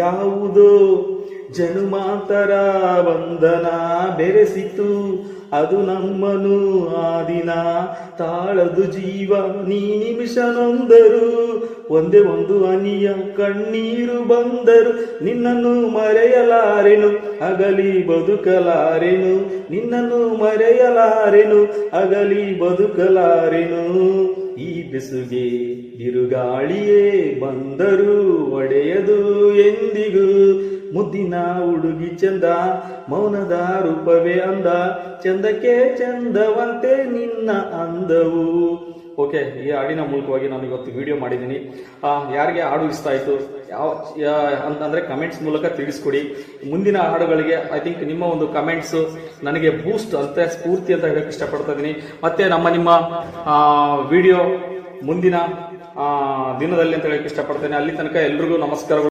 ಯಾವುದೋ ಜನುಮಾಂತರ ಬಂಧನ ಬೆರೆಸಿತು, ಅದು ನಮ್ಮನು ಆ ದಿನ ತಾಳದು ಜೀವ ನೀ ನಿಮಿಷ ನೊಂದರು, ಒಂದೇ ಒಂದು ಹನಿಯ ಕಣ್ಣೀರು ಬಂದರು, ನಿನ್ನನ್ನು ಮರೆಯಲಾರೆನು ಅಗಲಿ ಬದುಕಲಾರೆನು, ನಿನ್ನನ್ನು ಮರೆಯಲಾರೆನು ಅಗಲಿ ಬದುಕಲಾರೆನು. ಈ ಬೆಸುಗೆ ಬಿರುಗಾಳಿಯೇ ಬಂದರು ಒಡೆಯದು ಎಂದಿಗೂ, ಮುದ್ದಿನ ಹುಡುಗಿ ಚಂದ ಮೌನದ ರೂಪವೇ ಅಂದ, ಚಂದಕ್ಕೆ ಚಂದವಂತೆ ನಿನ್ನ ಅಂದವು. ಓಕೆ, ಈ ಹಾಡಿನ ಮೂಲಕವಾಗಿ ನಾನು ಇವತ್ತು ವಿಡಿಯೋ ಮಾಡಿದ್ದೀನಿ. ಯಾರಿಗೆ ಹಾಡು ಇಷ್ಟ ಆಯಿತು ಅಂತಂದರೆ ಕಮೆಂಟ್ಸ್ ಮೂಲಕ ತಿಳಿಸ್ಕೊಡಿ. ಮುಂದಿನ ಹಾಡುಗಳಿಗೆ ಐ ಥಿಂಕ್ ನಿಮ್ಮ ಒಂದು ಕಮೆಂಟ್ಸು ನನಗೆ ಬೂಸ್ಟ್ ಅಂತ ಸ್ಫೂರ್ತಿ ಅಂತ ಹೇಳಕ್ಕೆ ಇಷ್ಟಪಡ್ತಾ ಇದ್ದೀನಿ. ಮತ್ತೆ ನಿಮ್ಮ ವಿಡಿಯೋ ಮುಂದಿನ ದಿನದಲ್ಲಿ ಅಂತ ಹೇಳಕ್ಕೆ ಇಷ್ಟಪಡ್ತೇನೆ. ಅಲ್ಲಿ ತನಕ ಎಲ್ರಿಗೂ ನಮಸ್ಕಾರಗಳು.